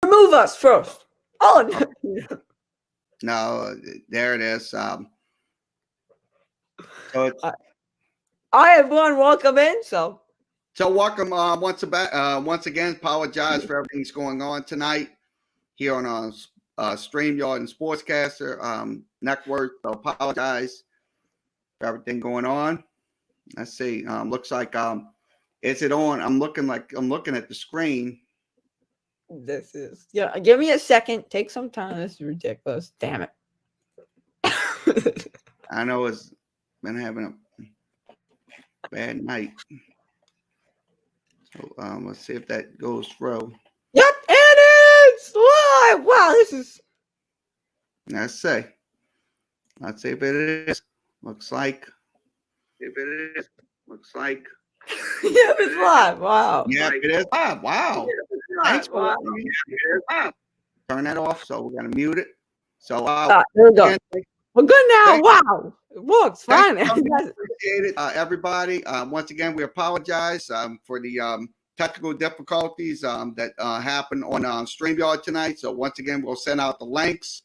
remove us first. Oh, no. No, there it is. So it's, I everyone, welcome in. So welcome once again. Apologize for everything's going on tonight here on StreamYard and Sportscaster Network. So apologize for everything going on. Let's see. Looks like is it on? I'm looking at the screen. this is give me a second. Take some time. This is ridiculous. Damn it. I know it's been having a bad night. So let's see if that goes through. Yep, and it's live. Wow, this is. Let's see. Let's see if it is. Looks like. If it is. Looks like. Yeah, it's live. Wow. Yeah, it is live. Wow. Thanks for wow. Turn that off. So we're gonna mute it. So there we go. We're good now. Wow. It works fine. Appreciate it, everybody. Once again, we apologize for the technical difficulties that happened on StreamYard tonight. So once again, we'll send out the links.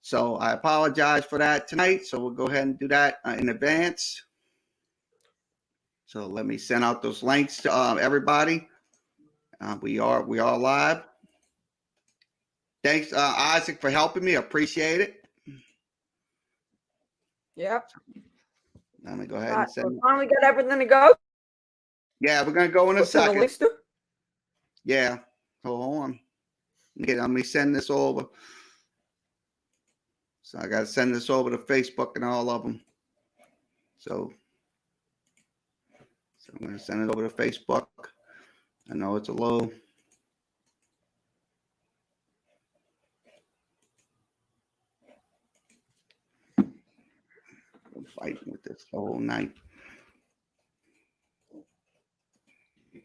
So I apologize for that tonight. So we'll go ahead and do that in advance. So let me send out those links to everybody. We are live. Thanks, Isaac, for helping me. I appreciate it. Yep. Let me go ahead and send. Finally got everything to go. Yeah, we're gonna go in a second. Yeah. Hold on. Okay, let me send this over. So I gotta send this over to Facebook and all of them. So I'm gonna send it over to Facebook. I know it's a low. I'm fighting with this the whole night.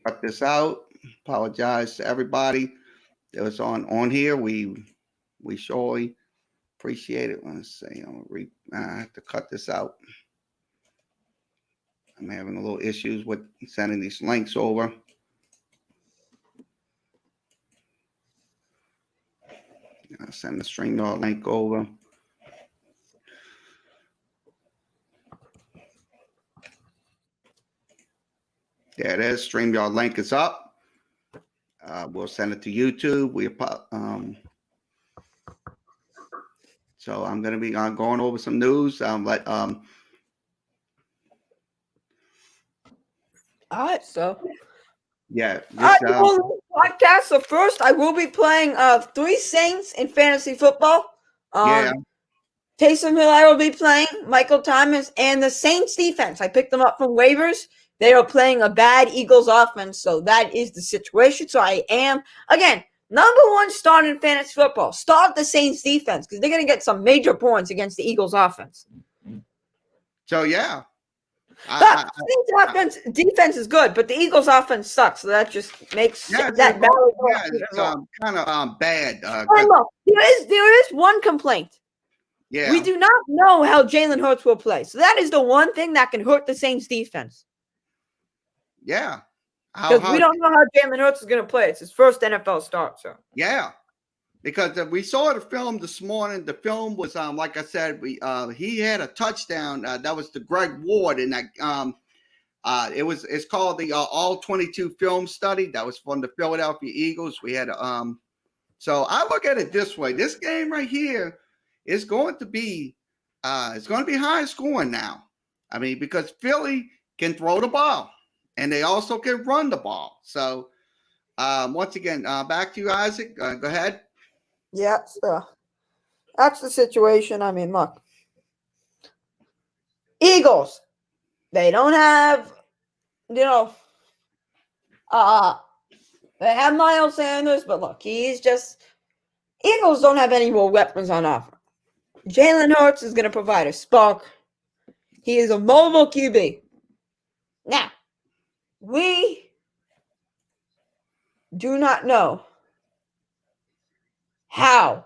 Cut this out. Apologize to everybody that was on here. We surely appreciate it. Let's see. I have to cut this out. I'm having a little issues with sending these links over. I'll send the StreamYard link over. There it is. StreamYard link is up. We'll send it to YouTube. So I'm going to be going over some news. All right, so yeah. Podcast. So first, I will be playing 3 Saints in fantasy football. Yeah. Taysom Hill, I will be playing Michael Thomas and the Saints defense. I picked them up from waivers. They are playing a bad Eagles offense, so that is the situation. So I am, again, number 1 start in fantasy football. Start the Saints defense because they're going to get some major points against the Eagles offense. So, yeah. Saints defense is good, but the Eagles offense sucks, so that just makes that bad. It's kind of bad. Look, there is one complaint. Yeah. We do not know how Jalen Hurts will play. So that is the one thing that can hurt the Saints defense. Yeah. Because we don't know how Jalen Hurts is going to play. It's his first NFL start. So yeah. Because we saw the film this morning. The film was, like I said, he had a touchdown. That was to Greg Ward, and that it's called the All 22 Film Study. That was from the Philadelphia Eagles. We had so I look at it this way: this game right here is going to be high scoring now. I mean, because Philly can throw the ball, and they also can run the ball. So once again, back to you, Isaac. Go ahead. Yeah, so that's the situation. I mean, look, Eagles, they don't have, they have Miles Sanders, but look, Eagles don't have any more weapons on offer. Jalen Hurts is going to provide a spark. He is a mobile QB. Now, we do not know how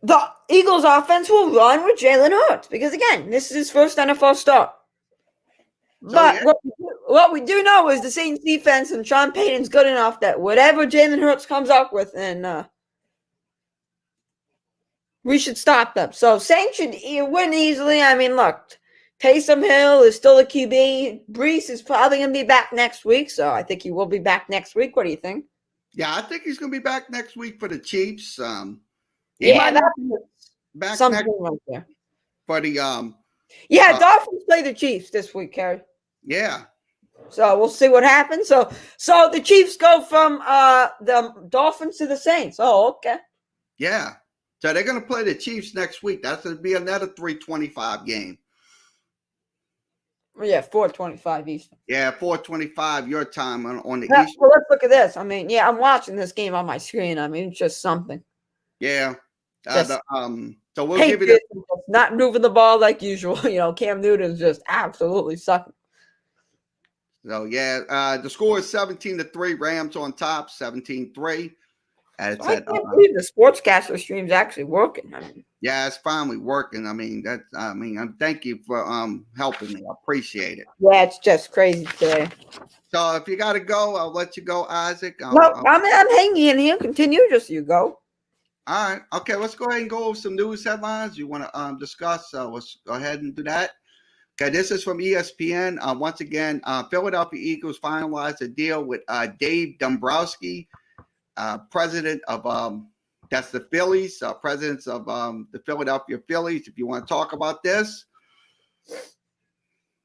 the Eagles offense will run with Jalen Hurts because, again, this is his first NFL start. But what we do know is the Saints defense and Sean Payton's good enough that whatever Jalen Hurts comes up with, and we should stop them. So Saints should win easily. I mean, look, Taysom Hill is still a QB. Brees is probably going to be back next week, so I think he will be back next week. What do you think? Yeah, I think he's going to be back next week for the Chiefs. Yeah, that's back something next right there. for the Yeah, Dolphins play the Chiefs this week, Kerry. yeah. So we'll see what happens. So the Chiefs go from the Dolphins to the Saints. Oh, okay. Yeah. So they're going to play the Chiefs next week. That's going to be another 3:25 game. Yeah, 4:25 Eastern. Yeah, 4:25 your time on the Yeah, East. well, let's look at this. I mean, yeah, I'm watching this game on my screen. I mean, it's just something. Yeah. Just So we'll give you the not moving the ball like usual. You know, Cam Newton's just absolutely sucking. So yeah, the score is 17-3. Rams on top, 17-3. I can't believe the sportscaster stream's actually working. I mean, yeah, it's finally working. I mean, thank you for helping me. I appreciate it. yeah, it's just crazy today. So if you got to go, I'll let you go, Isaac. No, I'm hanging in here. Continue, just you go. All right. Okay, let's go ahead and go over some news headlines you want to discuss. Let's go ahead and do that. Okay, this is from ESPN. Once again, Philadelphia Eagles finalized a deal with Dave Dombrowski, president of that's the Phillies, presidents of the Philadelphia Phillies. If you want to talk about this.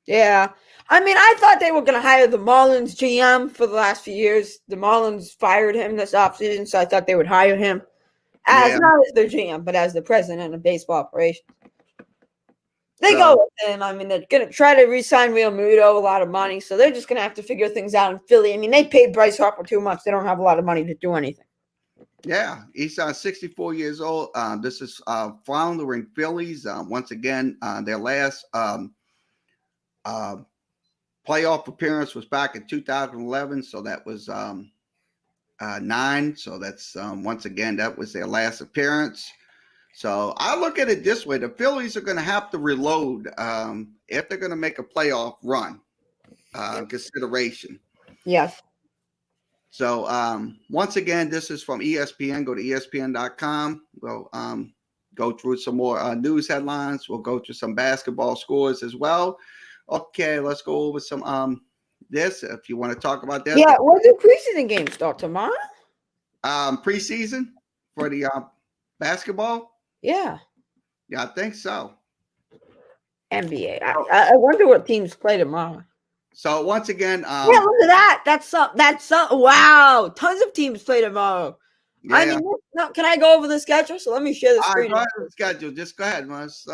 Yeah. I mean, I thought they were going to hire the Marlins GM for the last few years. The Marlins fired him this offseason, so I thought they would hire him as not as their GM, but as the president of baseball operations. They go with him. I mean, they're going to try to re-sign Real Muto, a lot of money, so they're just going to have to figure things out in Philly. I mean, they paid Bryce Harper too much. They don't have a lot of money to do anything. Yeah, he's 64 years old. This is floundering Phillies. Once again, their last playoff appearance was back in 2011, so that was 9. So that's once again, that was their last appearance. So I look at it this way: the Phillies are going to have to reload if they're going to make a playoff run. Consideration. Yes. So once again, this is from ESPN. Go to ESPN.com. We'll go through some more news headlines. We'll go through some basketball scores as well. Okay, let's go over some this if you want to talk about that. Yeah, when do preseason games start tomorrow? Preseason for the basketball. Yeah. Yeah, I think so. NBA. I wonder what teams play tomorrow. So once again, yeah, look at that. That's something. Wow, tons of teams play tomorrow. Yeah. I mean, can I go over the schedule? So let me share the screen. All right, go ahead, schedule. Just go ahead. Let's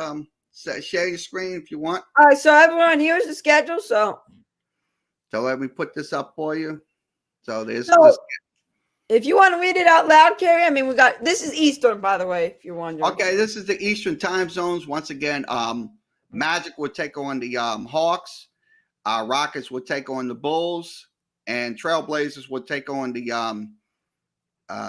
share your screen if you want. All right, so everyone, here's the schedule. So let me put this up for you. So there's. If you want to read it out loud, Kerry, I mean, this is Eastern, by the way, if you're wondering. Okay, this is the Eastern time zones. Once again, Magic will take on the Hawks. Rockets will take on the Bulls, and Trailblazers will take on the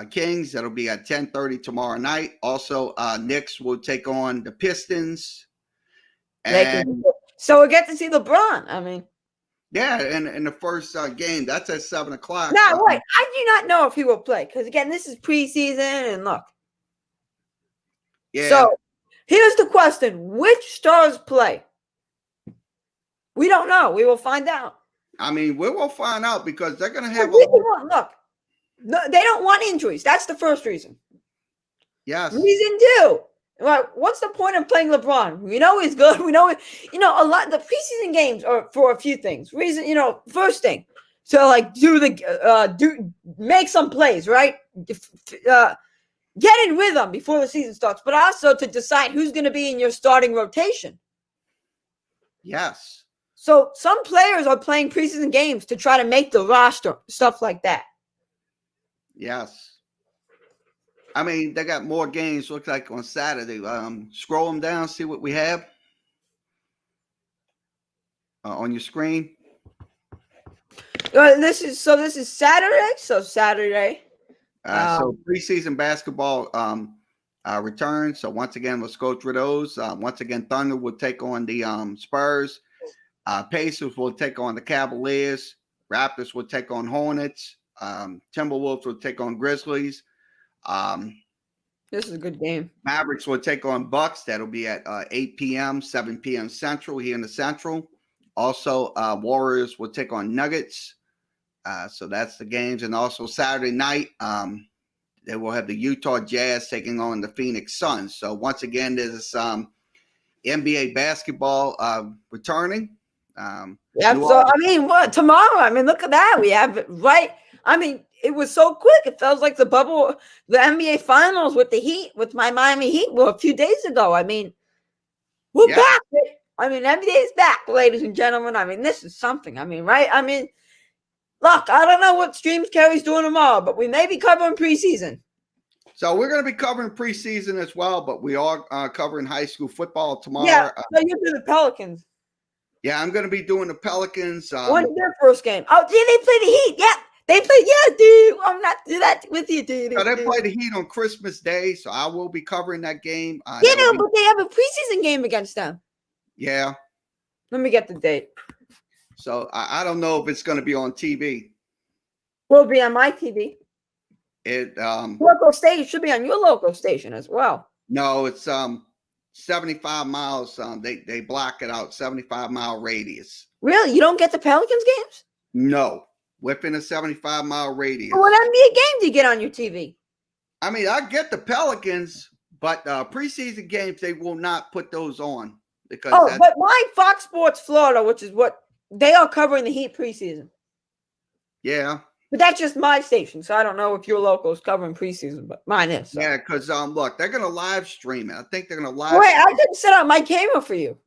Kings. That'll be at 10:30 tomorrow night. Also, Knicks will take on the Pistons. And so we get to see LeBron. I mean, yeah, and in the first game, that's at 7 o'clock. No, wait, I do not know if he will play because again, this is preseason, and look. Yeah. So here's the question: which stars play? We don't know. We will find out. I mean, we will find out because they're going to have. Look, no, they don't want injuries. That's the first reason. Yes. Reason 2. Well, what's the point of playing LeBron? We know he's good. We know, a lot. The preseason games are for a few things. Reason, first thing, so like make some plays, right? Get in rhythm before the season starts, but also to decide who's going to be in your starting rotation. Yes. So some players are playing preseason games to try to make the roster, stuff like that. Yes. I mean, they got more games, looks like, on Saturday. Scroll them down, see what we have on your screen. This is Saturday. So Saturday. So preseason basketball returns. So once again, let's go through those. Once again, Thunder will take on the Spurs. Pacers will take on the Cavaliers. Raptors will take on Hornets. Timberwolves will take on Grizzlies. This is a good game. Mavericks will take on Bucks. That'll be at 8 p.m., 7 p.m. Central here in the Central. Also, Warriors will take on Nuggets. So that's the games. And also Saturday night, they will have the Utah Jazz taking on the Phoenix Suns. So once again, there's NBA basketball returning. Yeah, so I mean, what tomorrow? I mean, look at that. We have it right. I mean, it was so quick. It feels like the NBA Finals with the Heat, with my Miami Heat, were a few days ago. I mean, we're back. I mean, NBA is back, ladies and gentlemen. I mean, this is something. I mean, right? I mean, look, I don't know what Streams Carrie's doing tomorrow, but we may be covering preseason. So we're going to be covering preseason as well, but we are covering high school football tomorrow. Yeah, so you do the Pelicans. Yeah, I'm going to be doing the Pelicans. When's their first game? Oh, did they play the Heat? Yeah, they played. Yeah, dude. I'm not do that with you, dude. So they play the Heat on Christmas Day, so I will be covering that game. But they have a preseason game against them. Yeah. Let me get the date. So I don't know if it's going to be on TV. Will be on my TV. Local station should be on your local station as well. No, it's 75 miles. They block it out, 75-mile radius. Really? You don't get the Pelicans games? No, within a 75-mile radius. What NBA game do you get on your TV? I mean, I get the Pelicans, but preseason games, they will not put those on. Because but my Fox Sports Florida, which is what they are covering the Heat preseason. Yeah. But that's just my station, so I don't know if your local is covering preseason, but mine is. So. Yeah, because look, they're going to live stream it. I think they're going to live. Wait, I didn't set up my camera for you.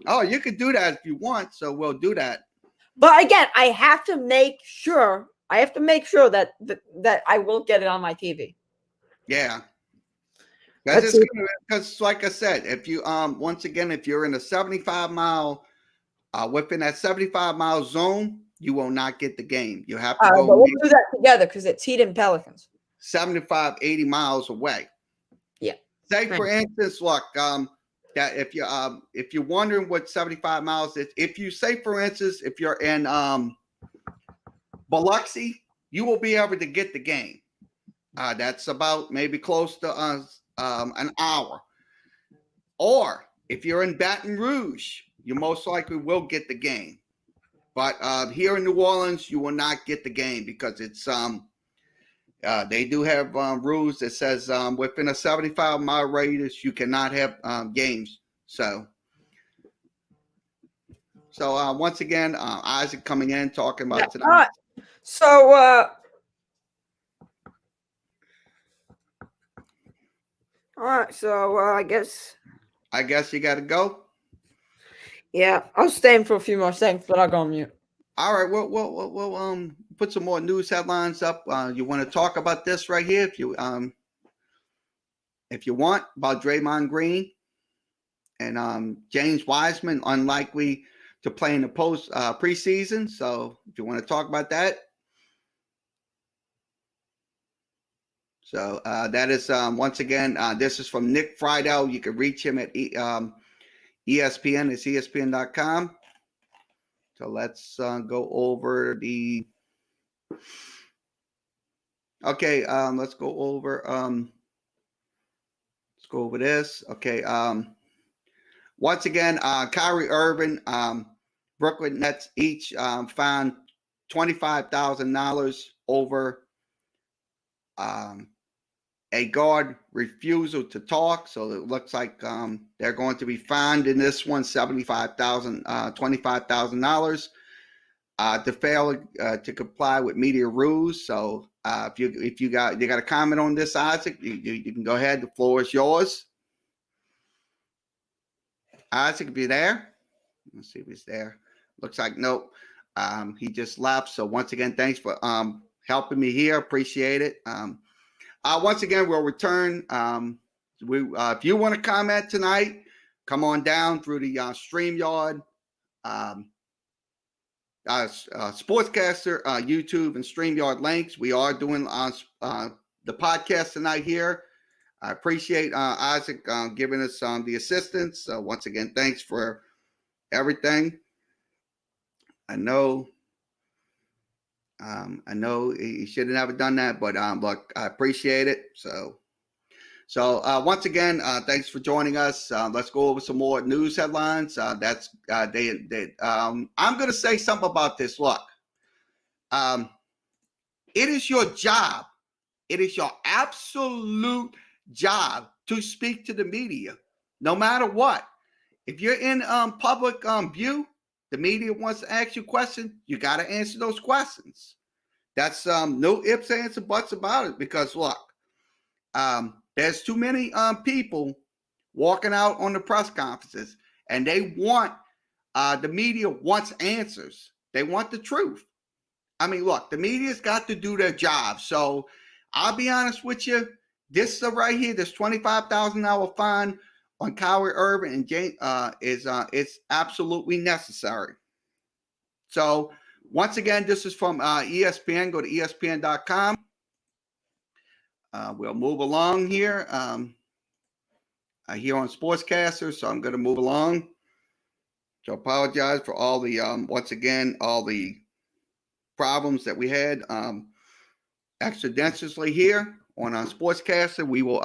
Oh, you can do that if you want, so we'll do that. But again, I have to make sure. that I will get it on my TV. Yeah. Because, like I said, if you once again, if you're in a 75-mile, within that 75-mile zone, you will not get the game. You have to go. But we'll do that together because it's Heat and Pelicans. 75, 80 miles away. Yeah. Say for instance, look, that if you're wondering what 75 miles is, if you say for instance, if you're in Biloxi, you will be able to get the game. That's about maybe close to an hour. Or if you're in Baton Rouge, you most likely will get the game. But here in New Orleans, you will not get the game because it's they do have rules that says within a 75-mile radius, you cannot have games. So once again, Isaac coming in talking about tonight. All right. So all right. So I guess you got to go. Yeah, I'll stay in for a few more seconds, but I'll go on mute. All right, we'll put some more news headlines up. You want to talk about this right here, if you want, about Draymond Green and James Wiseman unlikely to play in the preseason. So if you want to talk about that. So that is once again, this is from Nick Friedel. You can reach him at ESPN. It's ESPN.com. So let's go over the. Okay, let's go over. Let's go over this. Okay. Once again, Kyrie Irving, Brooklyn Nets each found $25,000 over a guard refusal to talk. So it looks like they're going to be fined in this one $25,000 to fail to comply with media rules. So if you got a comment on this, Isaac, you can go ahead. The floor is yours. Isaac, if you're there, let's see if he's there. Looks like nope. He just left. So once again, thanks for helping me here. Appreciate it. Once again, we'll return. If you want to comment tonight, come on down through the StreamYard, Sportscaster, YouTube, and StreamYard links. We are doing the podcast tonight here. I appreciate Isaac giving us the assistance. Once again, thanks for everything. I know he should have never done that, but look, I appreciate it. So once again, thanks for joining us. Let's go over some more news headlines. I'm going to say something about this. Look, it is your job. It is your absolute job to speak to the media, no matter what. If you're in public view, the media wants to ask you questions, you got to answer those questions. That's no ifs, ands, or buts about it, because look, there's too many people walking out on the press conferences, and they want, the media wants answers. They want the truth. I mean, look, the media's got to do their job. So I'll be honest with you, this right here, this $25,000 fine on Kyrie Irving and Jane it's absolutely necessary. So once again, this is from ESPN. Go to ESPN.com. We'll move along here. Here on Sportscaster, so I'm going to move along. So apologize for all the once again all the problems that we had accidentally here on Sportscaster. We will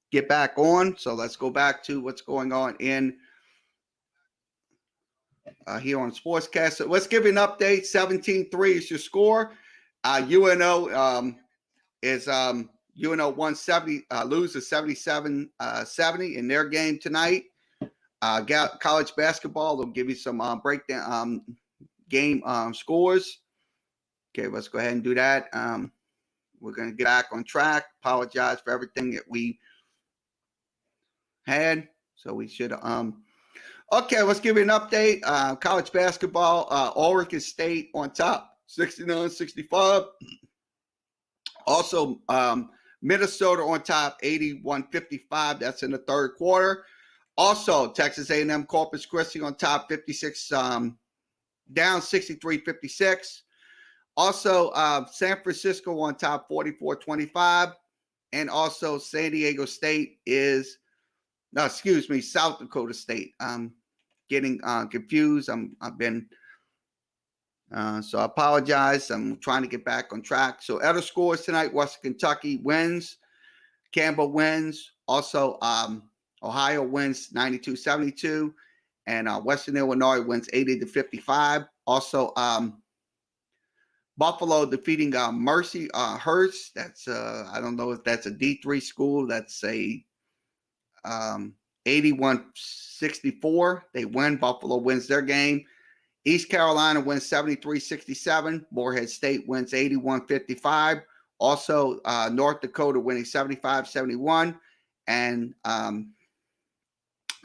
get back on. So let's go back to what's going on in here on Sportscaster. Let's give you an update. 17-3 is your score. UNO is UNO 170 loses 77-70 in their game tonight. College basketball, they'll give you some breakdown game scores. Okay, let's go ahead and do that. We're going to get back on track. Apologize for everything that we had. So we should okay, let's give you an update. College basketball, Oregon State on top, 69-65. Also, Minnesota on top, 81-55. That's in the third quarter. Also, Texas A&M Corpus Christi on top, 56, down 63-56. Also, San Francisco on top, 44-25. And also, San Diego State is, no, excuse me, South Dakota State. I'm getting confused. I've been, so I apologize. I'm trying to get back on track. So other scores tonight, Western Kentucky wins. Campbell wins. Also, Ohio wins 92-72. And Western Illinois wins 80-55. Also, Buffalo defeating Mercy Hurst. That's I don't know if that's a D3 school. That's a 81-64. They win. Buffalo wins their game. East Carolina wins 73-67. Morehead State wins 81-55. Also, North Dakota winning 75-71. And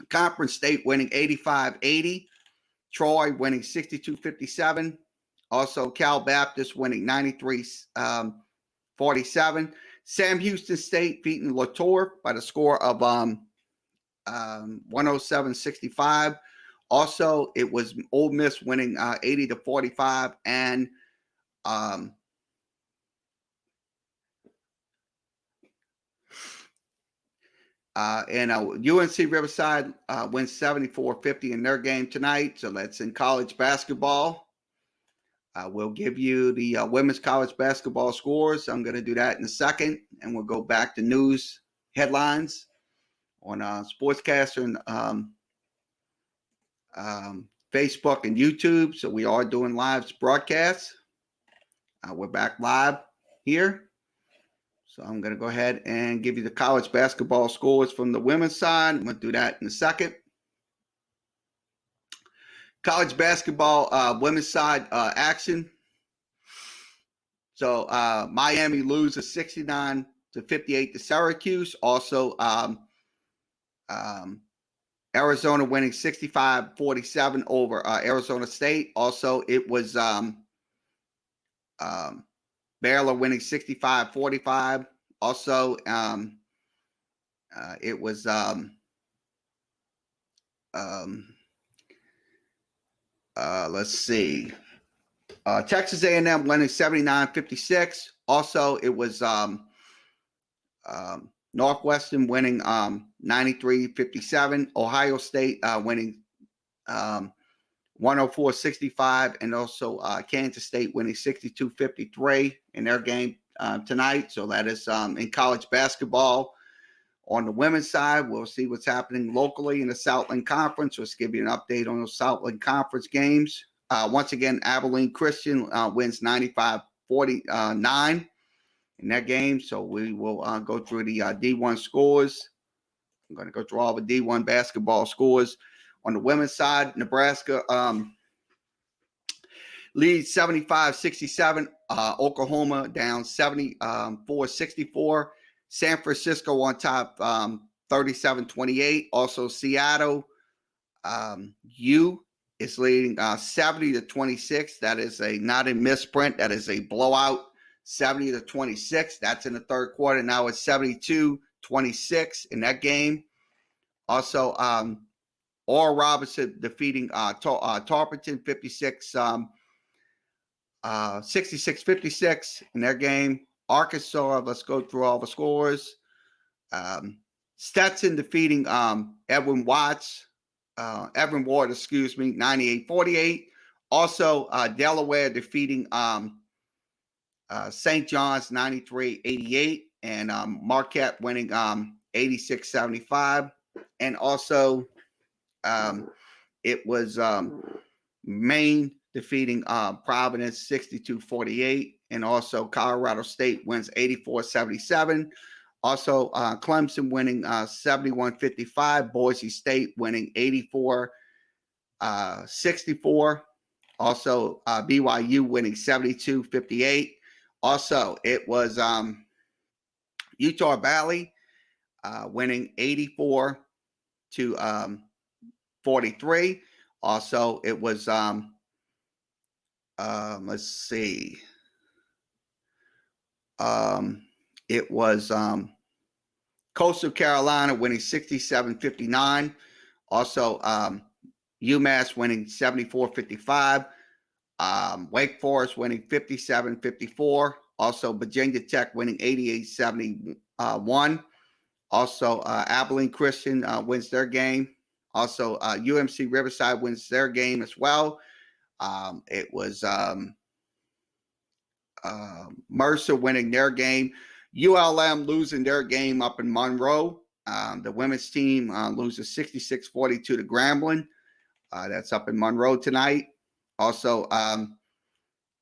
Conference State winning 85-80. Troy winning 62-57. Also, Cal Baptist winning 93-47. Sam Houston State beating Latour by the score of 107-65. Also, it was Ole Miss winning 80-45, and UNC Riverside wins 74-50 in their game tonight. So that's in college basketball. We'll give you the women's college basketball scores. I'm going to do that in a second, and we'll go back to news headlines on Sportscaster and Facebook and YouTube. So we are doing live broadcasts. We're back live here. So I'm going to go ahead and give you the college basketball scores from the women's side. I'm going to do that in a second. College basketball women's side action. So Miami loses 69-58 to Syracuse. Also, Arizona winning 65-47 over Arizona State. Also, it was Baylor winning 65-45. Also, it was let's see. Texas A&M winning 79-56. Also, it was Northwestern winning 93-57. Ohio State winning 104-65, and also Kansas State winning 62-53 in their game tonight. So that is in college basketball. On the women's side, we'll see what's happening locally in the Southland Conference. Let's give you an update on those Southland Conference games. Once again, Abilene Christian wins 95-49 in that game. So we will go through the D1 scores. I'm going to go through all the D1 basketball scores. On the women's side, Nebraska leads 75-67. Oklahoma down 74-64. San Francisco on top 37-28. Also, Seattle U is leading 70-26. That is not a misprint. That is a blowout. 70-26. That's in the third quarter. Now it's 72-26 in that game. Also, Oral Robertson defeating Tarleton 66-56 in their game. Arkansas, let's go through all the scores. Stetson defeating Edwin Ward, 98-48. Also, Delaware defeating St. John's 93-88, and Marquette winning 86-75. And also, it was Maine defeating Providence 62-48. And also Colorado State wins 84-77. Also Clemson winning 71-55. Boise State winning 84-64. Also BYU winning 72-58. Also it was Utah Valley winning 84-43. Also it was let's see. It was Coastal Carolina winning 67-59. Also, UMass winning 74-55. Wake Forest winning 57-54. Also, Virginia Tech winning 88-71. Also, Abilene Christian wins their game. Also, UMC Riverside wins their game as well. It was Mercer winning their game. ULM losing their game up in Monroe. The women's team loses 66-42 to Grambling. That's up in Monroe tonight. Also,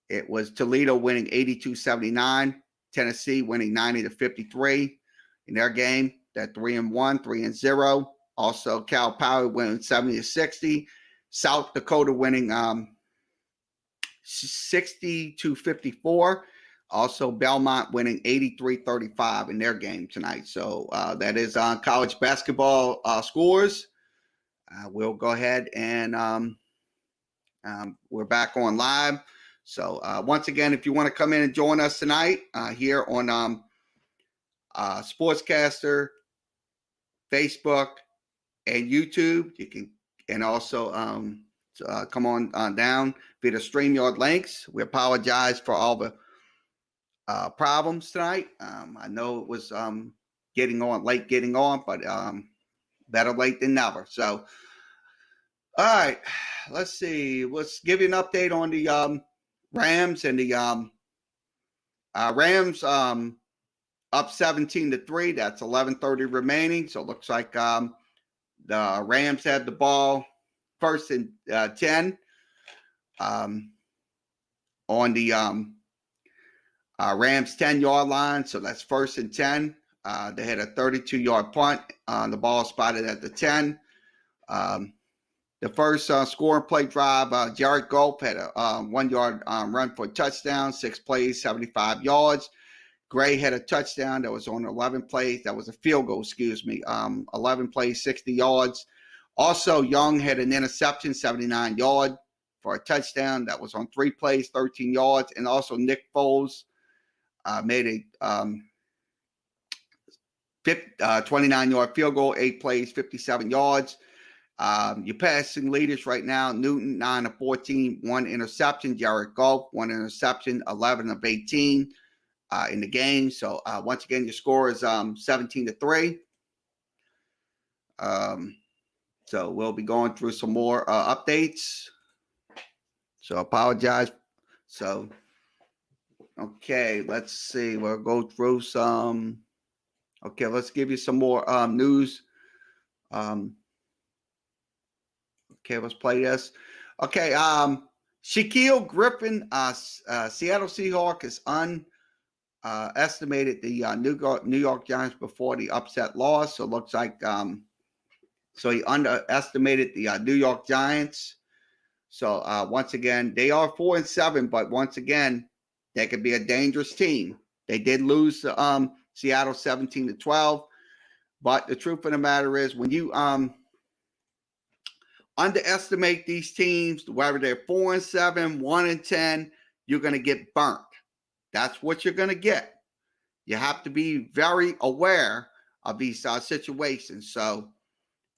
it was Toledo winning 82-79. Tennessee winning 90-53 in their game. They're 3-1, 3-0. Also, Cal Poly winning 70-60. South Dakota winning 60-54. Also, Belmont winning 83-35 in their game tonight. So that is on college basketball scores. We'll go ahead and we're back on live. So once again, if you want to come in and join us tonight here on Sportscaster, Facebook, and YouTube, you can, and also come on down via the StreamYard links. We apologize for all the problems tonight. I know it was getting on, but better late than never. So, all right, let's see. Let's give you an update on the Rams and the Rams up 17-3. That's 11:30 remaining. So it looks like the Rams had the ball first and 10 on the Rams 10-yard line. So that's first and 10. They had a 32-yard punt. The ball spotted at the 10. The first scoring play drive, Jared Goff had a 1-yard run for a touchdown, 6 plays, 75 yards. Gray had a touchdown that was on 11 plays. That was a field goal, 11 plays, 60 yards. Also, Young had an interception, 79-yard for a touchdown. That was on 3 plays, 13 yards. And also Nick Foles made a 29-yard field goal, 8 plays, 57 yards. Your passing leaders right now, Newton, 9 of 14, 1 interception. Jared Goff, 1 interception, 11 of 18 in the game. So, once again, your score is 17-3. So, we'll be going through some more updates. So apologize. So, okay, let's see. We'll go through some. Okay, let's give you some more news. Okay, let's play this. Okay, Shaquille Griffin, Seattle Seahawks is estimated the New York Giants before the upset loss. So it looks like so he underestimated the New York Giants. So once again, they are 4-7, but once again, they could be a dangerous team. They did lose to Seattle 17-12, but the truth of the matter is, when you underestimate these teams, whether they're 4-7, 1-10, you're going to get burnt. That's what you're going to get. You have to be very aware of these situations. So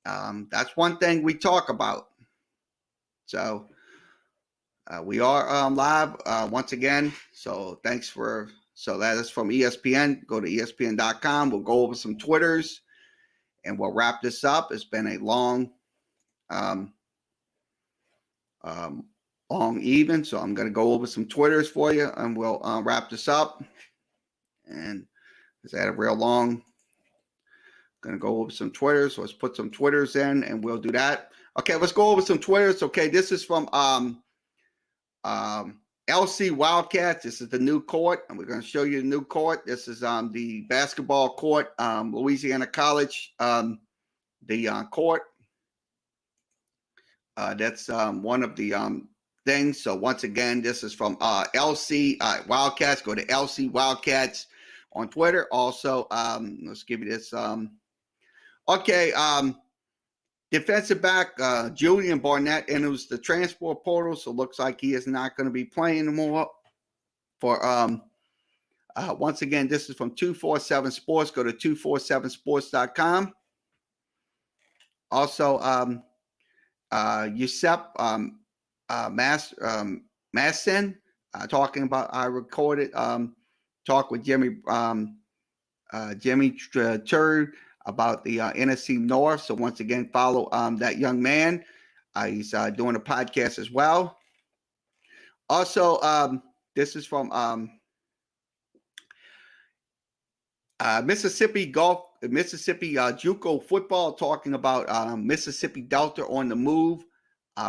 that's one thing we talk about. So we are live once again. So thanks for, so that is from ESPN. Go to ESPN.com. We'll go over some Twitters and we'll wrap this up. It's been a long even. So I'm going to go over some Twitters for you and we'll wrap this up. And it's had a real long, going to go over some Twitters. So let's put some Twitters in and we'll do that. Okay, let's go over some Twitters. Okay, this is from LC Wildcats. This is the new court, and we're going to show you the new court. This is the basketball court, Louisiana College, the court. That's one of the things. So once again, this is from LC Wildcats. Go to LC Wildcats on Twitter. Also, let's give you this. Okay, defensive back Julian Barnett enters the transfer portal, so looks like he is not going to be playing anymore. For once again, this is from 247 Sports. Go to 247sports.com. Also, Yusef Masson talking about, I recorded talk with Jimmy Turd about the NFC North. So once again, follow that young man. He's doing a podcast as well. Also, this is from Mississippi JUCO football, talking about Mississippi Delta on the move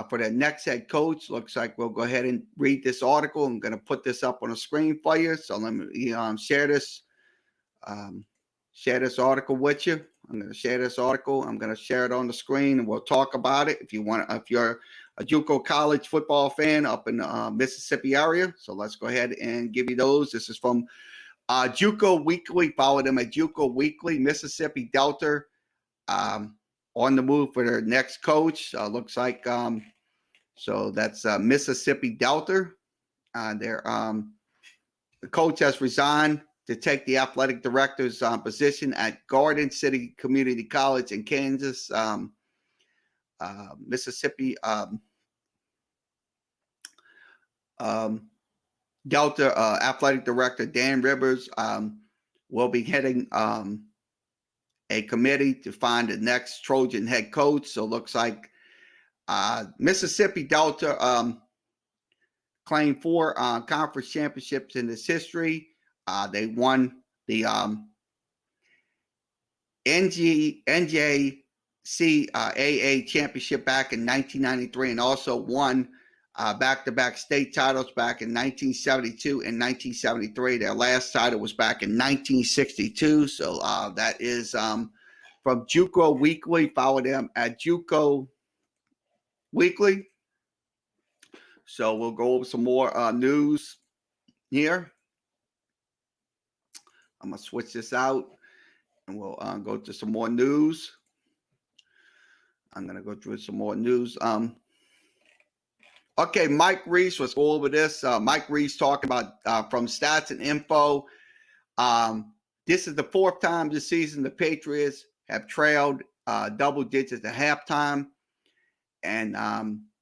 for their next head coach. Looks like we'll go ahead and read this article. I'm going to put this up on the screen for you. So let me share this. Share this article with you. I'm going to share this article. I'm going to share it on the screen, and we'll talk about it. If you're a JUCO college football fan up in the Mississippi area, so let's go ahead and give you those. This is from JUCO Weekly. Follow them at JUCO Weekly. Mississippi Delta on the move for their next coach. Looks like so that's Mississippi Delta. The coach has resigned to take the athletic director's position at Garden City Community College in Kansas, Mississippi. Delta athletic director Dan Rivers will be heading a committee to find the next Trojan head coach. So it looks like Mississippi Delta claimed 4 conference championships in its history. They won the NJCAA championship back in 1993 and also won back-to-back state titles back in 1972 and 1973. Their last title was back in 1962. So that is from JUCO Weekly. Follow them at JUCO Weekly. So we'll go over some more news here. I'm going to switch this out and we'll go to some more news. I'm going to go through some more news. Okay, Mike Reese, let's go over this. Mike Reese talking about from Stats and Info. This is the 4th time this season the Patriots have trailed double digits at halftime. And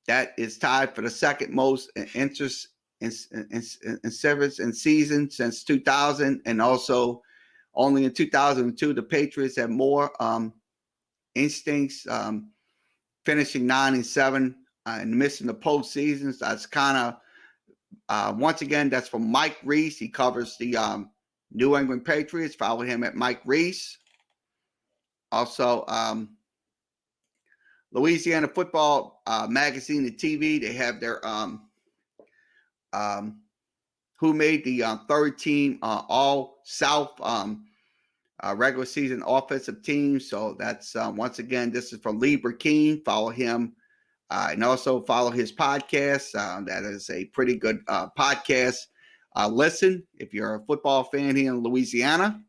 that is tied for the second most interest in service in season since 2000, and also only in 2002 the Patriots had more instincts, finishing 9-7 and missing the postseasons. That's kind of once again, that's from Mike Reese. He covers the New England Patriots. Follow him at Mike Reese. Also, Louisiana Football Magazine and TV. They have their who made the third team All South regular season offensive team. So that's once again, this is from Lee Burkeen. Follow him. And also follow his podcast. That is a pretty good podcast. Listen, if you're a football fan here in Louisiana.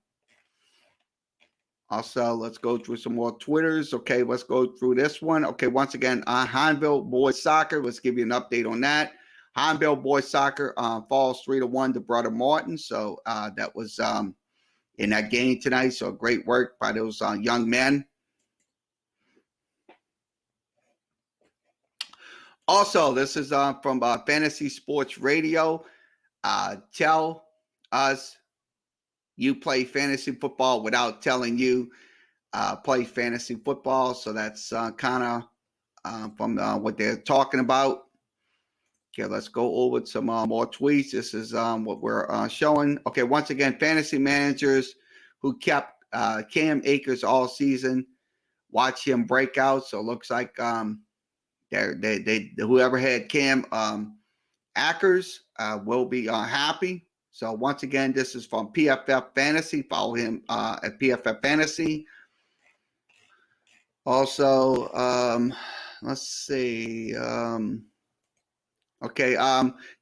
Also, let's go through some more Twitters. Okay, let's go through this one. Okay, once again, Hineville Boys Soccer. Let's give you an update on that. Hineville Boys Soccer falls 3-1 to Brother Martin. So that was in that game tonight. So great work by those young men. Also, this is from Fantasy Sports Radio. Tell us you play fantasy football without telling you play fantasy football. So that's kind of from what they're talking about. Okay, let's go over to some more tweets. This is what we're showing. Okay, once again, fantasy managers who kept Cam Akers all season, watch him break out. So it looks like they whoever had Cam Akers will be happy. So once again, this is from PFF Fantasy. Follow him at PFF Fantasy. Also, let's see. Okay,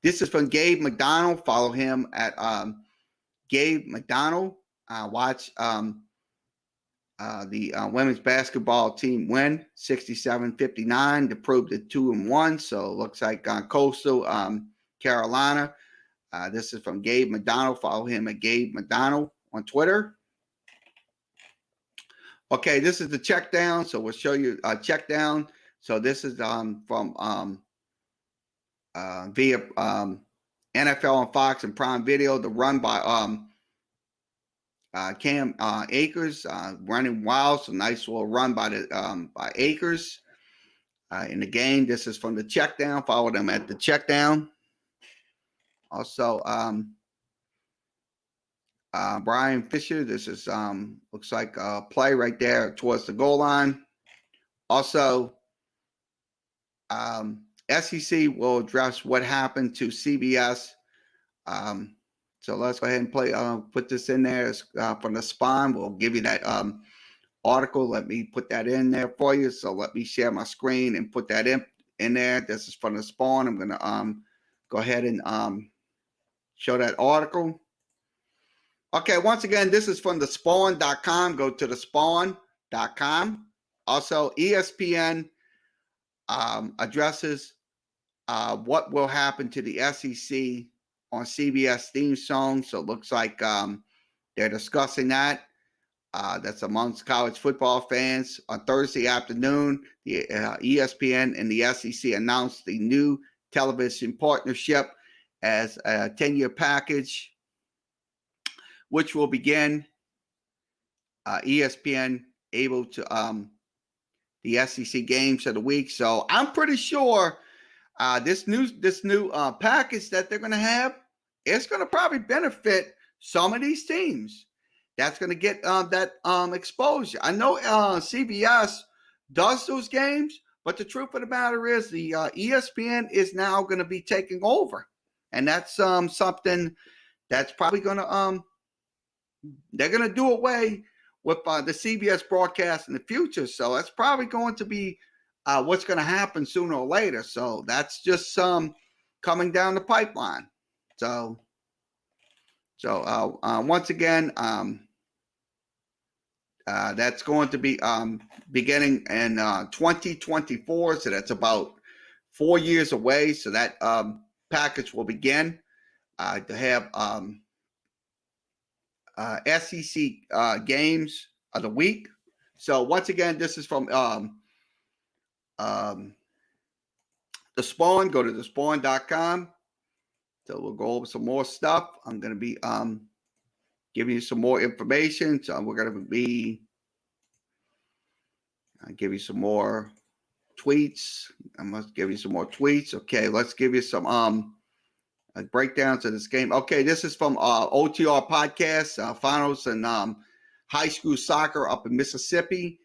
this is from Gabe McDonald. Follow him at Gabe McDonald. Watch the women's basketball team win 67-59 to prove the 2-1. So it looks like Coastal Carolina. This is from Gabe McDonald. Follow him at Gabe McDonald on Twitter. Okay, this is the check down. So we'll show you a check down. So this is from via NFL on Fox and Prime Video. The run by Cam Akers running wild. So nice little run by the by Akers in the game. This is from the check down. Follow them at the check down. Also, Brian Fisher. This is looks like a play right there towards the goal line. Also, SEC will address what happened to CBS. So let's go ahead and play. Put this in there from the Spawn. We'll give you that article. Let me put that in there for you. So let me share my screen and put that in there. This is from the Spawn. I'm gonna go ahead and show that article. Okay, once again, this is from the Spawn.com. Go to the Spawn.com. Also, ESPN addresses what will happen to the SEC on CBS theme song. So it looks like they're discussing that. That's amongst college football fans. On Thursday afternoon, the ESPN and the SEC announced the new television partnership as a 10-year package, which will begin ESPN able to the SEC games of the week. So I'm pretty sure this new package that they're going to have, it's going to probably benefit some of these teams. That's going to get that exposure. I know CBS does those games, but the truth of the matter is the ESPN is now going to be taking over. And that's something that's probably going to they're going to do away with the CBS broadcast in the future. So that's probably going to be what's going to happen sooner or later. So that's just coming down the pipeline. So once again, that's going to be beginning in 2024. So that's about 4 years away. So that package will begin to have SEC games of the week. So once again, this is from the Spawn. Go to thespawn.com. So we'll go over some more stuff. I'm going to be giving you some more information. So we're going to be give you some more tweets. I must give you some more tweets. Okay, let's give you some breakdowns of this game. Okay, this is from OTR Podcast, finals and high school soccer up in Mississippi.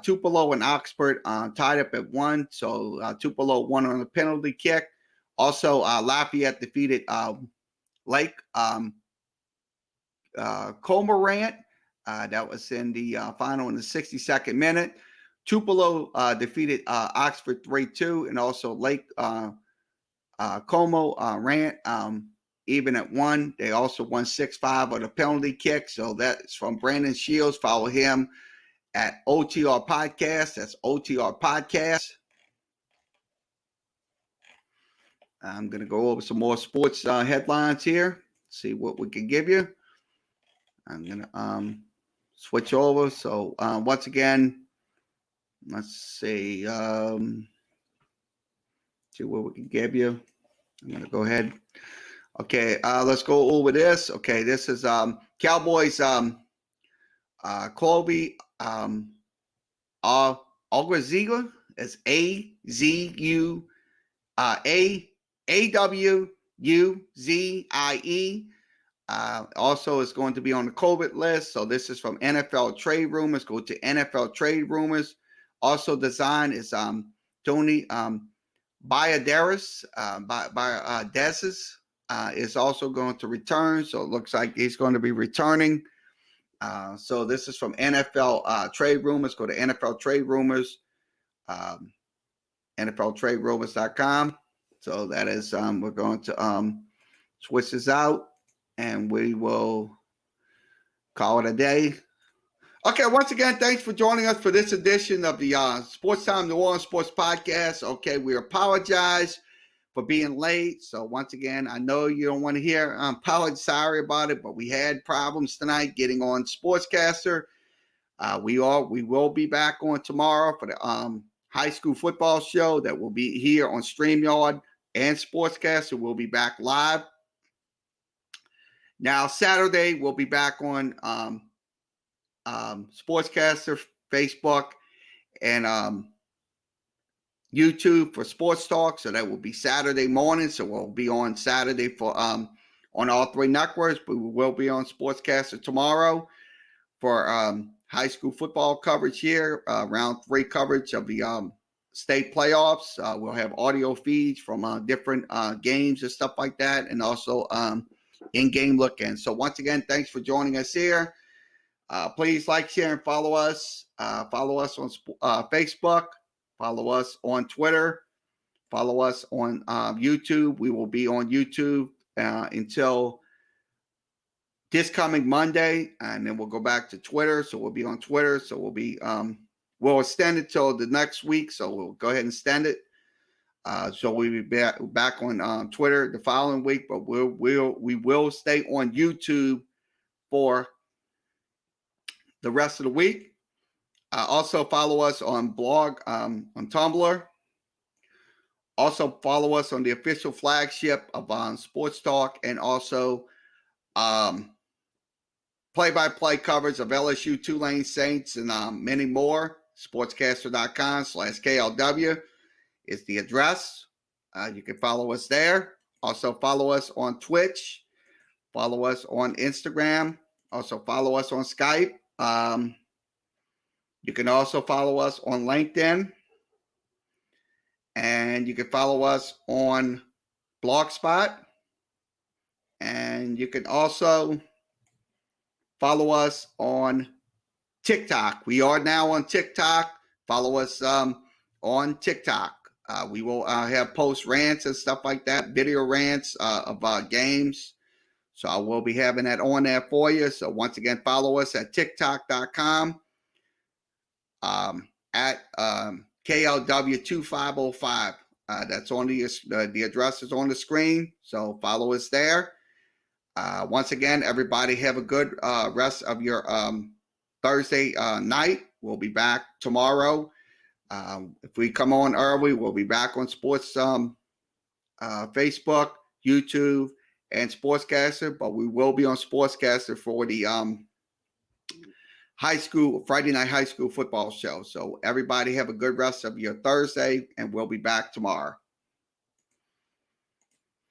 Tupelo and Oxford tied up at 1. So Tupelo won on a penalty kick. Also, Lafayette defeated Lake Cormorant. That was in the final in the 62nd minute. Tupelo defeated Oxford 3-2, and also Lake Como Rant even at 1. They also won 6-5 on a penalty kick. So that's from Brandon Shields. Follow him at OTR Podcast. That's OTR Podcast. I'm going to go over some more sports headlines here. See what we can give you. I'm going to switch over. So once again, let's see. See what we can give you. I'm going to go ahead. Okay, let's go over this. Okay, this is Cowboys Colby Aguaziga. It's AWUZIE. Also, it's going to be on the COVID list. So this is from NFL Trade Rumors. Go to NFL Trade Rumors. Also, design is Tony Balladares. Dezes is also going to return. So it looks like he's going to be returning. So this is from NFL Trade Rumors. Go to NFL Trade Rumors. NFLTradeRumors.com. So that is, we're going to switch this out and we will call it a day. Okay, once again, thanks for joining us for this edition of the Sports Time New Orleans Sports Podcast. Okay, we apologize for being late. So once again, I know you don't want to hear sorry about it, but we had problems tonight getting on Sportscaster. We will be back on tomorrow for the high school football show that will be here on StreamYard and Sportscaster. We'll be back live. Now, Saturday, we'll be back on Sportscaster, Facebook, and YouTube for Sports Talk. So that will be Saturday morning. So we'll be on Saturday for on all 3 networks, but we will be on Sportscaster tomorrow for high school football coverage here, round 3 coverage of the state playoffs. We'll have audio feeds from different games and stuff like that, and also in-game look-in. So once again, thanks for joining us here. Please like, share, and follow us. Follow us on Facebook. Follow us on Twitter. Follow us on YouTube. We will be on YouTube until this coming Monday, and then we'll go back to Twitter. So we'll be on Twitter. So we'll be we'll extend it till the next week. So we'll go ahead and extend it. So we'll be back on Twitter the following week, but we will stay on YouTube for the rest of the week. Also follow us on blog on Tumblr. Also follow us on the official flagship of Sports Talk, and also play-by-play coverage of LSU, Tulane Saints, and many more. Sportscaster.com/KLW is the address. You can follow us there. Also follow us on Twitch. Follow us on Instagram. Also follow us on Skype. You can also follow us on LinkedIn. And you can follow us on Blogspot. And you can also follow us on TikTok. We are now on TikTok. Follow us on TikTok. We will have post rants and stuff like that, video rants of games. So I will be having that on there for you. So once again, follow us at TikTok.com at KLW2505. That's on the address is on the screen. So follow us there. Once again, everybody have a good rest of your Thursday night. We'll be back tomorrow. If we come on early, we'll be back on Sports Facebook, YouTube, and Sportscaster. But we will be on Sportscaster for the Friday night high school football show. So everybody have a good rest of your Thursday, and we'll be back tomorrow.